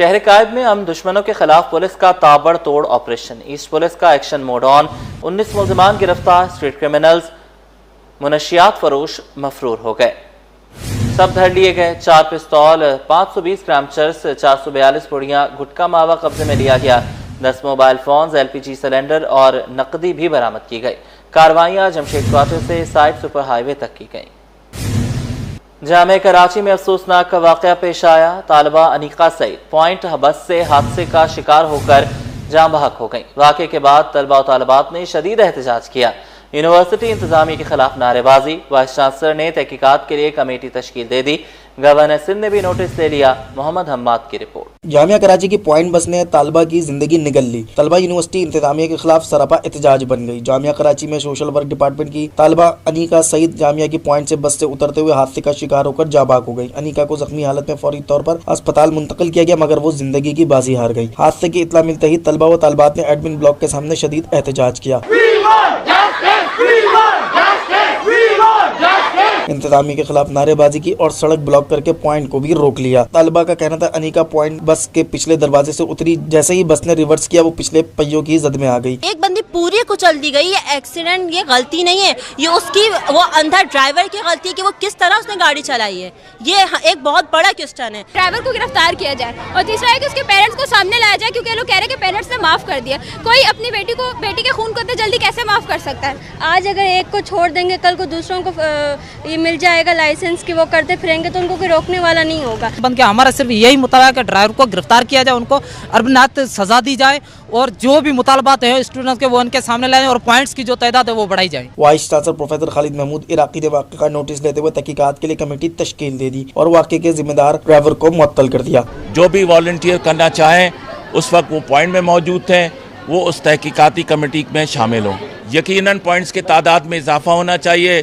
शहर कायद में अमन दुश्मनों के खिलाफ पुलिस का ताबड़तोड़ ऑपरेशन। ईस्ट पुलिस का एक्शन मोड ऑन। 19 मुलजिमान गिरफ्तार। स्ट्रीट क्रिमिनल्स मुनशियात फरोश मफरूर हो गए। सब धर लिए गए। 4 पिस्तौल, 520 ग्राम चरस, 442 पुड़ियां गुटखा मावा कब्जे में लिया गया। 10 मोबाइल फोन, LPG सिलेंडर और नकदी भी बरामद की गई। कार्रवाइयां जमशेद क्वार्टर से साइड सुपर हाईवे तक की गई। जामे कराची में अफसोसनाक वाकया पेश आया। तालिबा अनीका सईद पॉइंट बस से हादसे का शिकार होकर जान बहक हो गई। वाकये के बाद तलबा और तालिबात ने शदीद एहतजाज किया। यूनिवर्सिटी इंतजामिया के खिलाफ नारेबाजी। वाइस चांसलर ने तहकीकात के लिए कमेटी तश्कील दे दी। गवर्नर सिंध ने भी नोटिस ले लिया। मोहम्मद हम्माद की रिपोर्ट। जामिया कराची की पॉइंट बस ने तालिबा की जिंदगी निगल ली। तलबा यूनिवर्सिटी इंतजामिया के खिलाफ सरापा एहतजाज बन गई। जामिया कराची में सोशल वर्क डिपार्टमेंट की तालिबा अनीका सईद जामिया की पॉइंट से बस से उतरते हुए हादसे का शिकार होकर जाबाक हो गई। अनीका को जख्मी हालत में फौरी तौर पर अस्पताल मुंतकिल किया गया, मगर वो जिंदगी की बाजी हार गई। हादसे की इत्तला मिलते ही तलबा व तालिबात ने एडमिन ब्लॉक के सामने शदीद एहतजाज किया। इंतजामी के खिलाफ नारेबाजी की और सड़क ब्लॉक करके पॉइंट को भी रोक लिया। तालिबा का कहना था अनीका पॉइंट बस के पिछले दरवाजे से उतरी, जैसे ही बस ने रिवर्स किया वो पिछले पहियों की जद में आ गई। एक बंदी पूरी कुचल दी गई। ये एक्सीडेंट, ये गलती नहीं है, ये उसकी वो अंधा ड्राइवर की गलती है कि वो किस तरह उसने गाड़ी चलाई है। ये एक बहुत बड़ा क्वेश्चन है। ड्राइवर को गिरफ्तार किया जाए और तीसरा है कि उसके पेरेंट्स को सामने लाया जाए, क्योंकि लोग कह रहे हैं कि पेरेंट्स ने माफ कर दिया। कोई अपनी बेटी के खून को इतने जल्दी कैसे माफ कर सकता है। आज अगर एक को छोड़ देंगे, कल को दूसरों को ये मिल जाएगा लाइसेंस की वो करते फिरेंगे, तो उनको कोई रोकने वाला नहीं होगा। बन के हमारा सिर्फ यही मुतालबा है कि ड्राइवर को गिरफ्तार किया जाए, उनको अरबनात सजा दी जाए और जो भी मुतालबात है स्टूडेंट्स के वो उनके सामने लाएं और पॉइंट्स की जो तादाद है वो बढ़ाई जाए। Vice chancellor professor Khalid Mahmood Iraqi ने वाक़े का नोटिस लेते हुए तहकीकात के लिए कमेटी तश्कील दे दी और वाक़े के जिम्मेदार ड्राइवर को मुअत्तल कर दिया। जो भी वॉलंटियर करना चाहें उस वक्त वो पॉइंट में मौजूद थे, वो उस तहकीकाती कमेटी में शामिल हों। यकीनन पॉइंट्स के तादाद में इजाफा होना चाहिए,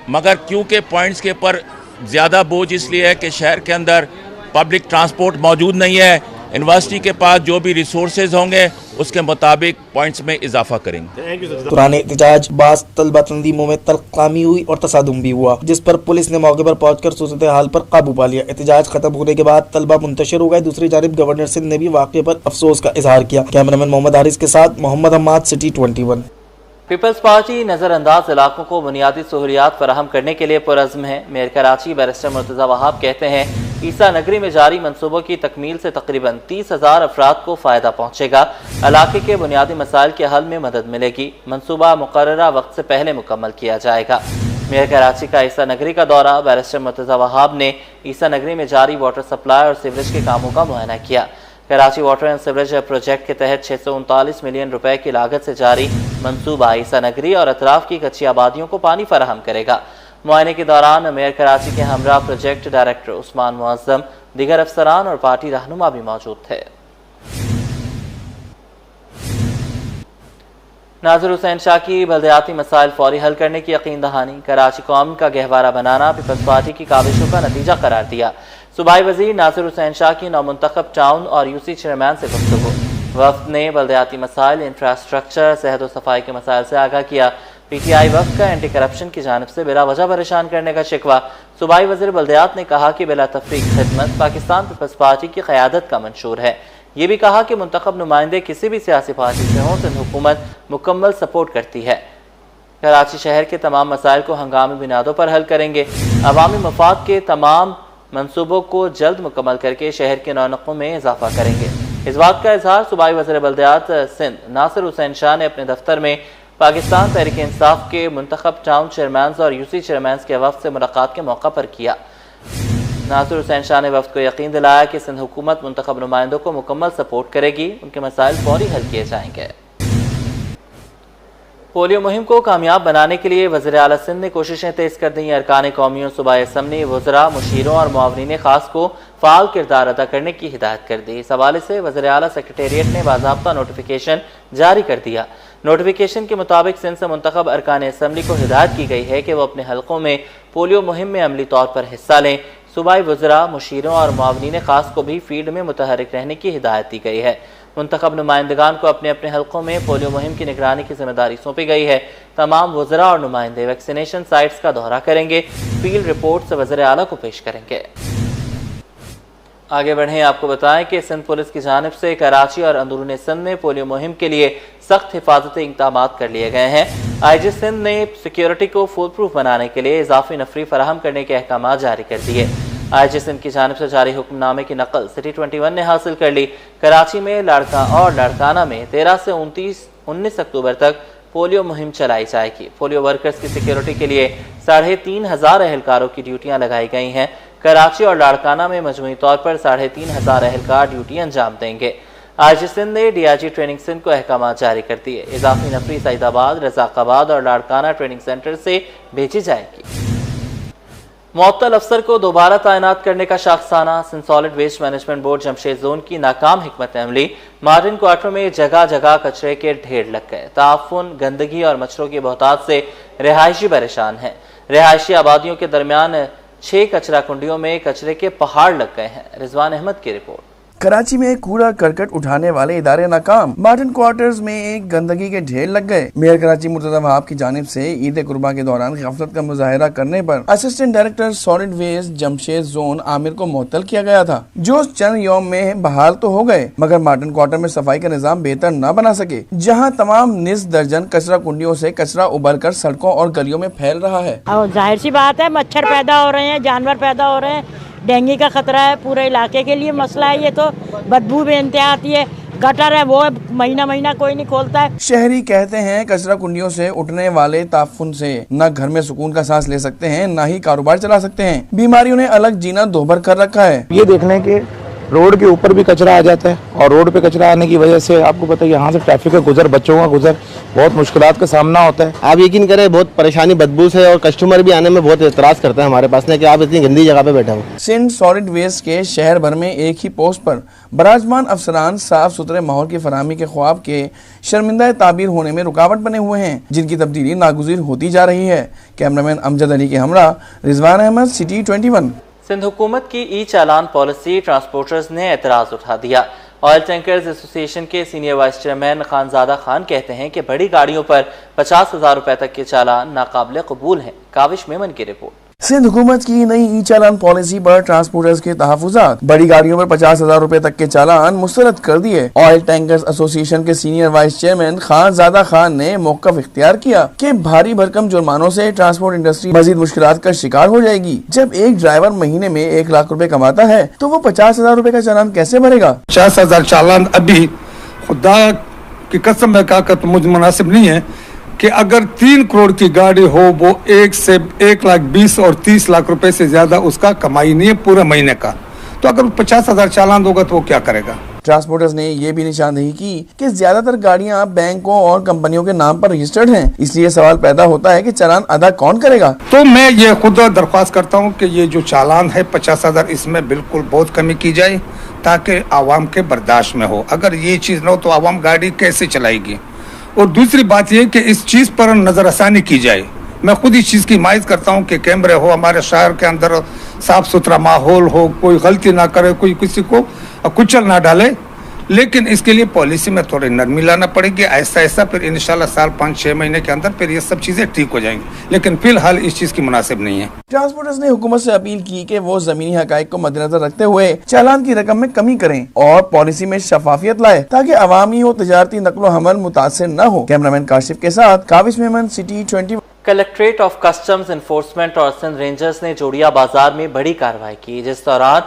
मगर क्योंकि पॉइंट्स के ऊपर ज़्यादा बोझ इसलिए है कि शहर के अंदर पब्लिक ट्रांसपोर्ट मौजूद नहीं है। यूनिवर्सिटी के पास जो भी रिसोर्सेज होंगे उसके मुताबिक पॉइंट्स में इजाफा करेंगे। पुराने एहतजाज बास तलबा तंजीमों में तलखामी हुई और तसादुम भी हुआ, जिस पर पुलिस ने मौके पर पहुंचकर सूरत हाल पर काबू पा लिया। एहतजाज खत्म होने के बाद तलबा मुंतशिर हो गए। दूसरी जानिब गवर्नर सिंध ने भी वाक़े पर अफसोस का इजहार किया। कैमरामैन मोहम्मद हारिस के साथ Mohammad Hammad, city 21। Peoples party नजरअंदाज इलाकों को बुनियादी सहूलियात फराहम करने के लिए पुरअज़्म है। मेयर कराची बैरिस्टर मुर्तज़ा वहाब कहते हैं ईसा नगरी में जारी मंसूबों की तकमील से तकरीबन 30,000 अफराद को फ़ायदा पहुँचेगा। इलाके के बुनियादी मसाइल के हल में मदद मिलेगी। मंसूबा मुकर्ररा वक्त से पहले मुकम्मल किया जाएगा। मेयर कराची का ईसा नगरी का दौरा। बैरिस्टर मुर्तज़ा वहाब ने ईसा नगरी में जारी वाटर सप्लाई और सीवरेज के कामों का मुआयना किया। Karachi water and sewerage project के तहत 639 मिलियन रुपए की लागत से जारी मंसूबा ईसा नगरी और अतराफ की कच्ची आबादियों को पानी फराहम करेगा। मुआयने के दौरान मेयर कराची के हमरा प्रोजेक्ट डायरेक्टर उस्मान मुअज़्ज़म, दीगर अफसरान और पार्टी रहनुमा भी मौजूद थे। नाज़िर हुसैन शाह की बल्दियाती मसाइल फौरी हल करने की यकीन दहानी। कराची को अमन का गहवारा बनाना पीपल्स पार्टी की काविशों का नतीजा करार दिया। सूबाई वजीर नाज़िर हुसैन शाह की नौमुंतखब टाउन और यूसी चेयरमैन से गुफ्तगू। वफ्द ने बल्दियाती मसाइल, इंफ्रास्ट्रक्चर, सेहत और सफाई के मसाइल से आगाह किया। PTI वफ्द का एंटी करप्शन की जानिब से बिला वजह परेशान करने का शिकवा। सूबाई वजीर बल्दियात ने कहा कि बिला तफरीक खिदमत पाकिस्तान पीपल्स पार्टी की क़यादत का मंशूर है। ये भी कहा कि मुंतखब नुमाइंदे किसी भी सियासी पार्टी से हों, सिंध हुकूमत मुकम्मल सपोर्ट करती है। कराची शहर के तमाम मसाइल को हंगामी बुनियादों पर हल करेंगे। अवामी मफाद के तमाम मंसूबों को जल्द मुकम्मल करके शहर के रौनकों में इजाफा करेंगे। इस बात का इजहार सूबाई वज़ीर बल्दियात सिंध नासिर हुसैन शाह ने अपने दफ्तर में पाकिस्तान तहरीक इंसाफ के मुंतखब टाउन चेयरमैन और यूसी चेयरमैन के वफ्द से मुलाकात के मौका पर किया। नासिर हुसैन शाह ने वफ्द को यकीन दिलाया कि सिंध हुकूमत मुंतखब नुमाइंदों को मुकम्मल सपोर्ट करेगी, उनके मसाइल फौरी हल किए जाएंगे। पोलियो मुहिम को कामयाब बनाने के लिए वज़ीर आला सिंध ने कोशिशें तेज कर दी। अरकान कौमियों, सूबाई असम्बली, वज़रा, मुशीरों और मुआवनीन खास को फ़ाल किरदार अदा करने की हिदायत कर दी। इस हवाले से वज़ीर आला सेक्रेटेरिएट ने बाज़ाब्ता नोटिफिकेशन जारी कर दिया। नोटिफिकेशन के मुताबिक सिंध से मुंतखब अरकान असम्बली को हिदायत की गई है कि वह अपने हलकों में पोलियो मुहिम में अमली तौर पर हिस्सा लें। सूबाई वज़रा, मुशीरों और मुआवनीन खास को भी फील्ड में मुतहरिक रहने की हिदायत दी गई है। मुंतखब नुमाइंदगान को अपने अपने हलकों में पोलियो मुहिम की निगरानी की जिम्मेदारी सौंपी गई है। तमाम वज़रा और नुमाइंदे वैक्सीनेशन साइट्स का दौरा करेंगे, फील्ड रिपोर्ट से वज़ीर आला को पेश करेंगे। आगे बढ़ें, आपको बताएं कि सिंध पुलिस की जानिब से कराची और अंदरूनी सिंध में पोलियो मुहिम के लिए सख्त हिफाजती इक़दाम कर लिए गए हैं। IG सिंध ने सिक्योरिटी को फुल प्रूफ बनाने के लिए इजाफी नफरी फराहम करने के अहकाम जारी कर दिए। IG सिंध की जानिब से जारी हुक्मनामे की नकल सिटी 21 ने हासिल कर ली। कराची में लड़का और लड़काना में 13 से 19 अक्टूबर तक पोलियो मुहिम चलाई जाएगी। पोलियो वर्कर्स की सिक्योरिटी के लिए 3,500 एहलकारों की ड्यूटियां लगाई गई हैं। कराची और लाड़काना में मजमूई तौर पर 3,500 एहलकार ड्यूटी अंजाम देंगे। IG सिंध ने DIG ट्रेनिंग सिंध को अहकाम जारी कर दिए। इजाफी नफरी सईदाबाद, रजाकाबाद और लाड़काना ट्रेनिंग सेंटर से भेजी जाएगी। मुअत्तल अफसर को दोबारा तैनात करने का शाखसाना, Sindh solid waste management board Jamshed zone की नाकाम हिकमत अमली। मॉडर्न क्वार्टर में जगह जगह कचरे के ढेर लग गए। ताफुन, गंदगी और मच्छरों की बहुतात से रिहायशी परेशान हैं। रिहायशी आबादियों के दरमियान 6 कचरा कुंडियों में कचरे के पहाड़ लग गए हैं। रिजवान अहमद की रिपोर्ट। कराची में कूड़ा करकट उठाने वाले इदारे नाकाम, मॉडर्न क्वार्टर्स में एक गंदगी के ढेर लग गए। मेयर कराची मुर्तजा वहाब की जानिब से ईद कुर्बा के दौरान गफलत का मुजाहरा करने पर assistant director solid waste Jamshed zone Aamir को मुअत्तल किया गया था, जो चंद यौम में बहाल तो हो गए मगर मॉडर्न क्वार्टर में सफाई का निजाम बेहतर न बना सके, जहाँ तमाम निस दर्जन कचरा कुंडियों से कचरा उबल कर सड़कों और गलियों में फैल रहा है। जाहिर सी बात है, मच्छर पैदा हो रहे हैं, जानवर पैदा हो रहे हैं, डेंगू का खतरा है, पूरे इलाके के लिए मसला है। ये तो बदबू बेइंतहा आती है, गटर है वो महीना महीना कोई नहीं खोलता है। शहरी कहते हैं कचरा कुंडियों से उठने वाले ताफुन से न घर में सुकून का सांस ले सकते हैं, न ही कारोबार चला सकते हैं। बीमारियों ने अलग जीना दोभर कर रखा है। ये देखने के रोड के ऊपर भी कचरा आ जाता है और रोड पे कचरा आने की वजह से आपको पता है यहाँ से ट्रैफिक का गुजर, बच्चों का गुजर, बहुत मुश्किलात का सामना होता है। आप यकीन करें बहुत परेशानी बदबू से, और कस्टमर भी आने में बहुत एतराज करते हैं हमारे पास ने कि आप इतनी गंदी जगह पे बैठे हो। सिंध सॉलिड वेस्ट के शहर भर में एक ही पोस्ट पर बराजमान अफसरान साफ सुथरे माहौल की फराहमी के ख्वाब के शर्मिंदा ताबीर होने में रुकावट बने हुए हैं, जिनकी तब्दीली नागुज़ीर होती जा रही है। कैमरामैन अमजद अली के हमरा, रिजवान अहमद, सिटी 21। सिंध हुकूमत की ई चालान पॉलिसी ट्रांसपोर्टर्स ने एतराज़ उठा दिया। ऑयल टैंकर्स एसोसिएशन के senior vice chairman Khanzada Khan कहते हैं कि बड़ी गाड़ियों पर 50,000 रुपए तक के चालान नाकाबिले कबूल हैं। काविश मेमन की रिपोर्ट। सिंध हुकूमत की नई ई चालान पॉलिसी पर ट्रांसपोर्टर्स के तहफुजात, बड़ी गाड़ियों पर 50,000 रुपए तक के चालान मुस्तरद कर दिए। ऑयल टैंकर्स एसोसिएशन के senior vice chairman Khanzada Khan ने मौक़िफ़ इख्तियार किया कि भारी भरकम जुर्मानों से ट्रांसपोर्ट इंडस्ट्री मजीद मुश्किलात का शिकार हो जाएगी। जब एक ड्राइवर महीने में 1 लाख रुपए कमाता है तो वो 50,000 रुपए का चालान कैसे भरेगा? 50,000 चालान अभी खुदा की कसम में कहा तो मुझे मुनासिब नहीं है कि अगर 3 करोड़ की गाड़ी हो वो 1 से 1,20,000 और 30 लाख रुपए से ज्यादा उसका कमाई नहीं है पूरे महीने का, तो अगर 50,000 चालान होगा तो वो क्या करेगा? ट्रांसपोर्टर्स ने ये भी निशानदेही की कि ज्यादातर गाड़ियां बैंकों और कंपनियों के नाम पर रजिस्टर्ड हैं, इसलिए सवाल पैदा होता है कि चालान अदा कौन करेगा। तो मैं ये खुद दरख्वास्त करता हूँ कि ये जो चालान है 50,000, इसमें बिल्कुल बहुत कमी की जाए ताकि आवाम के बर्दाश्त में हो। अगर ये चीज न हो तो आवाम गाड़ी कैसे चलाएगी? और दूसरी बात यह कि इस चीज पर नजरसानी की जाए। मैं खुद इस चीज की हिमायत करता हूँ कि कैमरे हो, हमारे शहर के अंदर साफ सुथरा माहौल हो, कोई गलती ना करे, कोई किसी को कुचल ना डाले, लेकिन इसके लिए पॉलिसी में थोड़ी नरमी लाना पड़ेगी। ऐसा ऐसा फिर इंशाल्लाह साल 5-6 महीने के अंदर फिर ये सब चीजें ठीक हो जाएंगी, लेकिन फिलहाल इस चीज की मुनासिब नहीं है। ट्रांसपोर्टर्स ने हुकूमत से अपील की कि वो जमीनी हकाइक को मद्देनजर रखते हुए चालान की रकम में कमी करें और पॉलिसी में शफाफियत लाए ताकि अवामी और तजारती नकलो हमल मुतासिर न हो। कैमरामैन काशिफ के साथ Kavish Memon, city 21। Collectorate of customs enforcement और सिंध रेंजर्स ने जोड़िया बाजार में बड़ी कार्रवाई की, जिस दौरान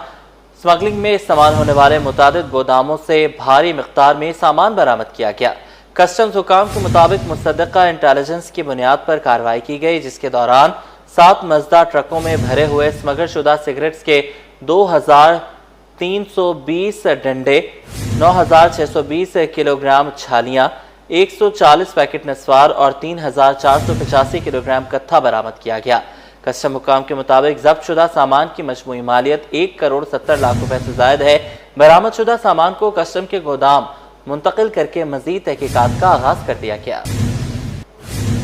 स्मगलिंग में इस्तेमाल होने वाले मुतादिद गोदामों से भारी मिकदार में सामान बरामद किया गया। कस्टम्स हुकाम के मुताबिक मुसद्दक़ा इंटेलिजेंस की बुनियाद पर कार्रवाई की गई, जिसके दौरान 7 मजदा ट्रकों में भरे हुए स्मगल शुदा सिगरेट्स के 2,320 डंडे, 9,620 किलोग्राम छालियाँ, 140 पैकेट नस्वार और 3,485 किलोग्राम कत्था बरामद किया गया। कस्टम हुकाम के मुताबिक जब्त शुदा सामान की मजमूई मालियत 1,70 लाख रुपए से जायद है। बरामद शुदा सामान को कस्टम के गोदाम मुंतकिल करके मजीद तहकीकात का आगाज कर दिया गया।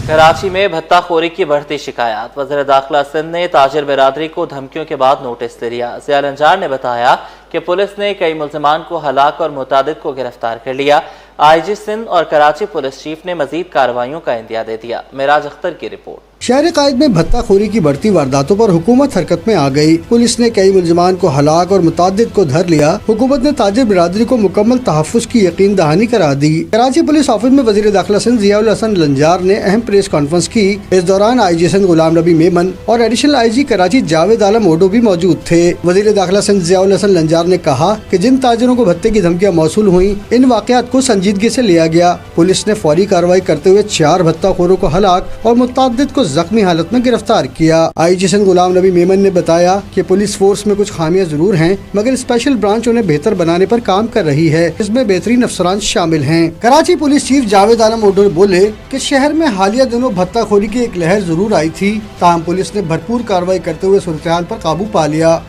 कराची में भत्ताखोरी की बढ़ती शिकायत, वज़ीर दाखिला सिंध ने ताजिर बिरादरी को धमकियों के बाद नोटिस दे दिया। ज़िया अंजार ने बताया कि पुलिस ने कई मुल्ज़िमान को हलाक और मुतादिद को गिरफ्तार कर लिया। IG सिंध और कराची पुलिस चीफ ने मजीद कार्रवाइयों का इंदिया दे दिया। मेराज अख्तर की रिपोर्ट। शहर कायद में भत्ताखोरी की बढ़ती वारदातों पर हुकूमत हरकत में आ गई। पुलिस ने कई मुलजमान को हलाक और मुतादिद को धर लिया। हुकूमत ने ताजिर बिरादरी को मुकम्मल तहफ़्फ़ुज़ की यकीन दहानी करा दी। कराची पुलिस ऑफिस में वज़ीर दाखिला सिंध ज़ियाउल हसन लंजार ने अहम प्रेस कॉन्फ्रेंस की। इस दौरान IG सिंध गुलाम नबी मेमन और एडिशनल IG कराची जावेद आलम ओडो भी मौजूद थे। वज़ीर दाखिला सिंध ज़ियाउल हसन लंजार ने कहा कि जिन ताजिरों को भत्ते की धमकियां मौसूल हुई, इन वाक़यात को संजीदगी से लिया गया। पुलिस ने फौरी कार्रवाई करते हुए 4 भत्ताखोरों को हलाक और मुतादिद को जख्मी हालत में गिरफ्तार किया। IG सिंध गुलाम नबी मेमन ने बताया कि पुलिस फोर्स में कुछ खामियां जरूर हैं, मगर स्पेशल ब्रांच उन्हें बेहतर बनाने पर काम कर रही है। इसमें बेहतरीन अफसरान शामिल हैं। कराची पुलिस चीफ जावेद आलम ओडो बोले कि शहर में हालिया दिनों भत्ताखोरी की एक लहर जरूर आई थी, ताहम पुलिस ने भरपूर कार्रवाई करते हुए सूरत-ए-हाल पर काबू पा लिया।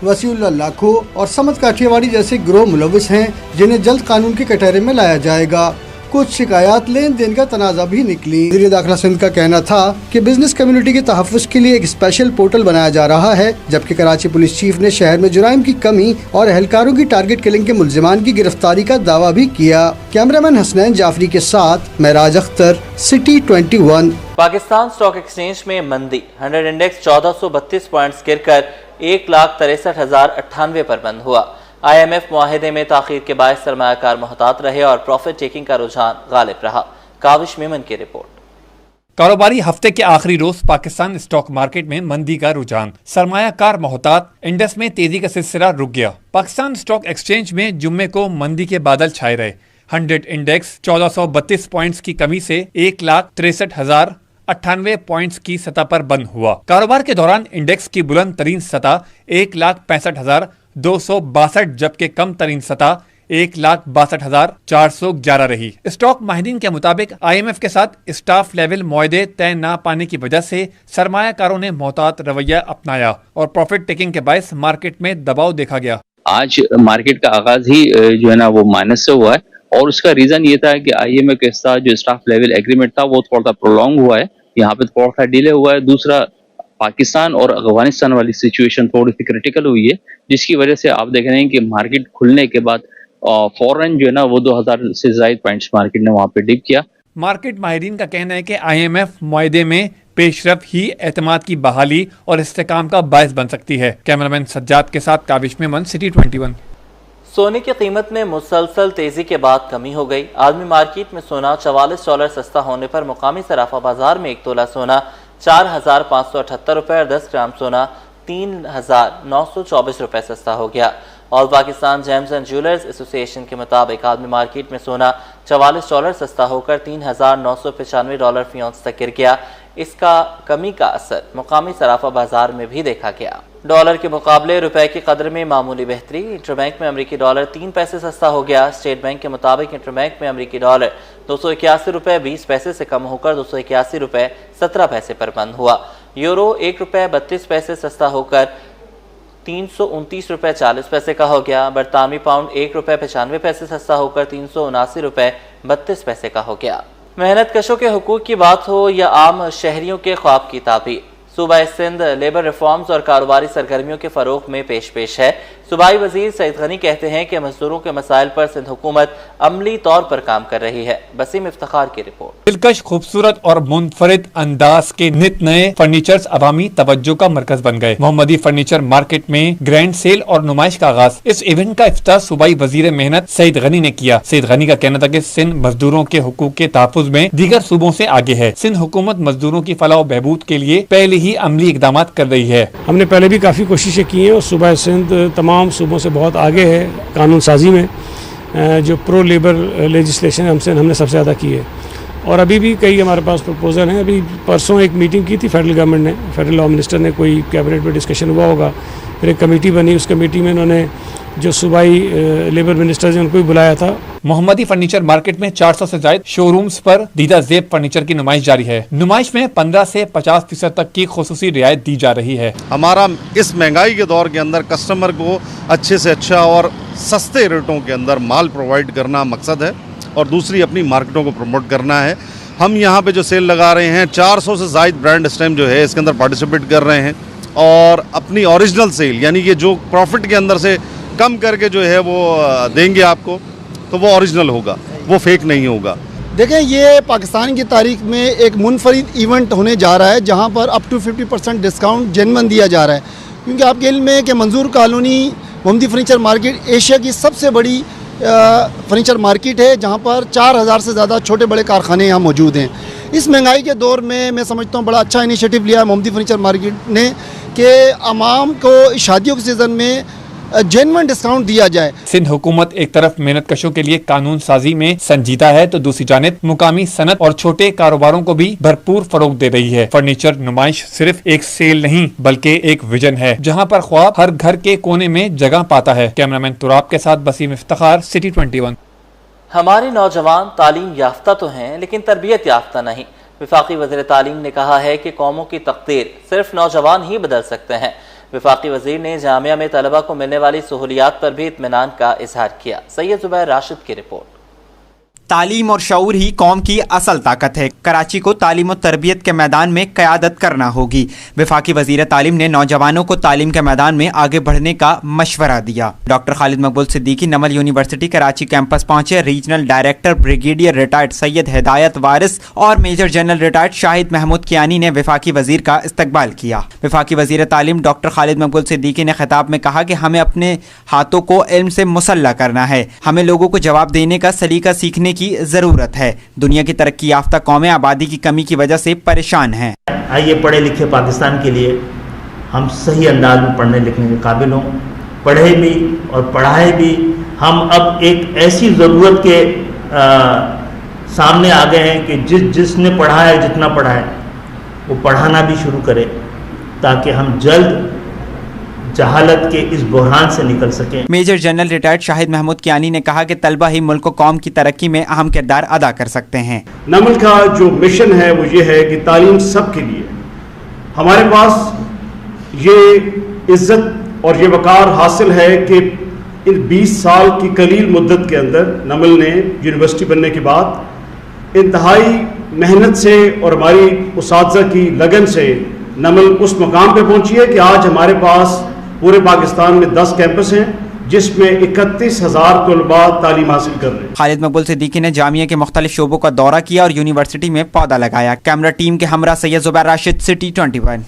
वसीउल्लाह लाखो और समद काठियावाड़ी जैसे गिरोह मुलविस हैं, जिन्हें जल्द कानून के कटहरे में लाया जाएगा। कुछ शिकायत लेन देन का तनाज़ा भी निकली। वज़ीर दाखिला सिंध का कहना था कि बिजनेस कम्युनिटी के तहफ़्फ़ुज़ के लिए एक स्पेशल पोर्टल बनाया जा रहा है, जबकि कराची पुलिस चीफ ने शहर में जुराइम की कमी और एहलकारों की टारगेट किलिंग के मुल्ज़िमान की गिरफ्तारी का दावा भी किया। कैमरामैन हसनैन जाफरी के साथ Mahraj Akhtar, city 21। Pakistan stock exchange में मंदी, 100 इंडेक्स 1432 पॉइंट्स गिरकर 1,63,098 पर बंद हुआ। IMF मुआहिदे में ताखीर के बायस सरमायाकार मोहतात रहे और प्रॉफिट टेकिंग का रुझान गालिब रहा। काविश मेमन की रिपोर्ट। कारोबारी हफ्ते के आखिरी रोज पाकिस्तान स्टॉक मार्केट में मंदी का रुझान, सरमायाकार मोहतात इंडेक्स में तेजी का सिलसिला रुक गया। पाकिस्तान स्टॉक एक्सचेंज में जुम्मे को मंदी के बादल छाए रहे। 100 इंडेक्स 1432 पॉइंट्स की कमी से 1,63,098 पॉइंट्स की सतह पर बंद हुआ। कारोबार के दौरान इंडेक्स की बुलंद तरीन सतह 1,65,262 जबकि कम तरीन सतह 1,62,411 रही। स्टॉक माहिरीन के मुताबिक IMF के साथ स्टाफ लेवल मुआहदे तय न पाने की वजह से सरमायाकारों ने मोहतात रवैया अपनाया और प्रॉफिट टेकिंग के बायस मार्केट में दबाव देखा गया। आज मार्केट का आगाज ही जो है ना वो माइनस से हुआ है और उसका रीजन ये था कि IMF के साथ जो स्टाफ लेवल एग्रीमेंट था वो थोड़ा सा प्रोलॉन्ग हुआ है, यहाँ पे थोड़ा सा डिले हुआ है। दूसरा, पाकिस्तान और अफगानिस्तान वाली सिचुएशन थोड़ी सी क्रिटिकल हुई है, जिसकी वजह से आप देख रहे हैं कि मार्केट खुलने के बाद फौरन जो है ना वो 2000 से ज्यादा पॉइंट्स मार्केट ने वहां पे डिप किया। मार्केट माहिरीन का कहना है कि IMF मुआहदे में पेशरफ ही एतमाद की बहाली और इस्तेकाम का बायस बन सकती है। कैमरामैन सज्जाद के साथ काविश मेमन, सिटी 21। सोने की कीमत में मुसलसल तेजी के बाद कमी हो गई। आलमी मार्केट में सोना $44 सस्ता होने पर मुकामी सराफा बाजार में 1 तोला सोना 4,578 रुपये और 10 ग्राम सोना 3,924 रुपये सस्ता हो गया। और Pakistan James and jewellers association के मुताबिक आलमी मार्केट में सोना $44 सस्ता होकर $3,995 फी औंस तक गिर गया। इसका कमी का असर मुकामी सराफा बाजार में भी देखा गया। डॉलर के मुकाबले रुपए की कदर में मामूली बेहतरी। इंटरबैंक में अमरीकी डॉलर 3 पैसे सस्ता हो गया। स्टेट बैंक के मुताबिक इंटरबैंक में अमरीकी डॉलर 281 रुपये 20 पैसे से कम होकर 281 रुपये 17 पैसे पर बंद हुआ। यूरो 1 रुपये 32 पैसे सस्ता होकर 329 रुपये 40 पैसे का हो गया। बरतानवी पाउंड 1 रुपये 95 पैसे सस्ता होकर 379 रुपये 32 पैसे का हो गया। मेहनत कशों के हुकूक की बात हो या आम शहरियों के ख्वाब की ताबीर, सूबा सिंध लेबर रिफॉर्म्स और कारोबारी सरगर्मियों के फरोग में पेश है। सूबाई वजीर सईद गनी कहते हैं कि मजदूरों के मसाइल पर सिंध हुकूमत अमली तौर पर काम कर रही है। बसीम इफ्तिखार की रिपोर्ट। दिलकश, खूबसूरत और मुनफरिद अंदाज के नित नए फर्नीचर्स अवामी तवज्जो का मरकज बन गए। मोहम्मदी फर्नीचर मार्केट में ग्रैंड सेल और नुमाइश का आगाज। इस इवेंट का इफ्तिताह सूबाई वजीर मेहनत सईद गनी ने किया। सईद गनी का कहना था कि सिंध मजदूरों के हुकूक के तहफ्फुज में दीगर सूबों से आगे है। सिंध हुकूमत मजदूरों की फलाह बहबूद के लिए पहले ही अमली इकदाम कर रही है। हमने पहले भी काफ़ी कोशिशें की हैं और सूबा सिंध तमाम सूबों से बहुत आगे है कानून साजी में। जो प्रो लेबर लेजिस्लेशन हमने सबसे ज़्यादा की है और अभी भी कई हमारे पास प्रपोजल हैं। अभी परसों एक मीटिंग की थी फेडरल गवर्नमेंट ने, फेडरल लॉ मिनिस्टर ने, कोई कैबिनेट में डिस्कशन हुआ होगा, फिर एक कमेटी बनी। उस कमेटी में उन्होंने जो सूबाई लेबर मिनिस्टर उनको भी बुलाया था। मोहम्मदी फर्नीचर मार्केट में 400 से ज्यादा शोरूम्स पर दीदा ज़ेब फर्नीचर की नुमाइश जारी है। नुमाइश में 15 से 50% तक की खुसूसी रियायत दी जा रही है। हमारा इस महंगाई के दौर के अंदर कस्टमर को अच्छे से अच्छा और सस्ते रेटों के अंदर माल प्रोवाइड करना मकसद है और दूसरी अपनी मार्केटों को प्रमोट करना है। हम यहाँ पे जो सेल लगा रहे हैं 400 से ज़ायद ब्रांड इस टाइम जो है इसके अंदर पार्टिसिपेट कर रहे हैं और अपनी ओरिजिनल सेल यानी कि जो प्रॉफिट के अंदर से कम करके जो है वो देंगे आपको, तो वो ओरिजिनल होगा, वो फेक नहीं होगा। देखें, ये पाकिस्तान की तारीख में एक मुनफरिद इवेंट होने जा रहा है जहाँ पर अप टू 50% डिस्काउंट जेन्युइन दिया जा रहा है, क्योंकि आपके इल्म में कि मंजूर कॉलोनी मोहम्मदी फर्नीचर मार्केट एशिया की सबसे बड़ी फर्नीचर मार्केट है, जहाँ पर 4000 से ज़्यादा छोटे बड़े कारखाने यहाँ मौजूद हैं। इस महंगाई के दौर में मैं समझता हूँ बड़ा अच्छा इनिशिएटिव लिया है मोहम्मदी फर्नीचर मार्केट ने कि आवाम को शादियों के सीज़न में जेन्युइन डिस्काउंट दिया जाए। सिंध हुकूमत एक तरफ मेहनत कशों के लिए कानून साजी में संजीदा है तो दूसरी जानिब मुकामी सनत और छोटे कारोबारों को भी भरपूर फरोग दे रही है। फर्नीचर नुमाइश सिर्फ एक सेल नहीं बल्कि एक विजन है जहां पर ख्वाब हर घर के कोने में जगह पाता है। कैमरामैन तुराब के साथ बसीम इफ्तिखार, सिटी 21। हमारे नौजवान तालीम याफ्ता तो हैं लेकिन तरबियत याफ्ता नहीं। वफाकी वज़ीर तालीम ने कहा है कि कौमों की तकदीर सिर्फ नौजवान ही बदल सकते हैं। वफाकी वज़ीर ने जामिया में तलबा को मिलने वाली सहूलियात पर भी इत्मीनान का इजहार किया। सैयद ज़ुबैर राशिद की रिपोर्ट। तालीम और शऊर ही कौम की असल ताकत है। कराची को तालीम और तरबियत के मैदान में क़यादत करना होगी। वफाकी वज़ीर तालीम ने नौजवानों को तालीम के मैदान में आगे बढ़ने का मशवरा दिया। Doctor Khalid Maqbool Siddiqui Namal university Karachi campus पहुंचे। Regional director brigadier retired Syed Hidayat Waris और major general retired Shahid Mahmood Kiani ने वफाकी वज़ीर का इस्तकबाल किया। वफाकी वज़ीर तालीम डॉक्टर खालिद मकबूल सिद्दीकी ने खिताब में कहा कि हमें अपने हाथों को इल्म से मुसल्ला करना है। हमें लोगों को जवाब देने का सलीका सीखने की जरूरत है। दुनिया की तरक्की याफ्ता कौमें आबादी की कमी की वजह से परेशान हैं। आइए पढ़े लिखे पाकिस्तान के लिए हम सही अंदाज में पढ़ने लिखने के काबिल हों, पढ़े भी और पढ़ाए भी। हम अब एक ऐसी ज़रूरत के सामने आ गए हैं कि जिसने पढ़ा है, जितना पढ़ा है वो पढ़ाना भी शुरू करे ताकि हम जल्द जहालत के इस बुरहान से निकल सकें। Major general retired Shahid Mahmood Kiani ने कहा कि तलबा ही मुल्क कौम की तरक्की में अहम किरदार अदा कर सकते हैं। नमल का जो मिशन है वो ये है कि तालीम सब के लिए। हमारे पास ये इज्जत और ये वकार हासिल है कि इन 20 साल की कलील मुद्दत के अंदर नमल ने यूनिवर्सिटी बनने के बाद इंतहाई मेहनत से और हमारी उसातिज़ा की लगन से नमल उस मकाम पे पहुंची है कि आज हमारे पास पूरे पाकिस्तान में 10 कैंपस हैं जिसमें 31,000 तलबा तालीम हासिल कर रहे हैं। खालिद मकबूल सिद्दीकी ने जामिया के मुख्तलिफ शोबों का दौरा किया और यूनिवर्सिटी में पौधा लगाया। कैमरा टीम के हमरा सैयद ज़ुबैर राशिद, सिटी 21।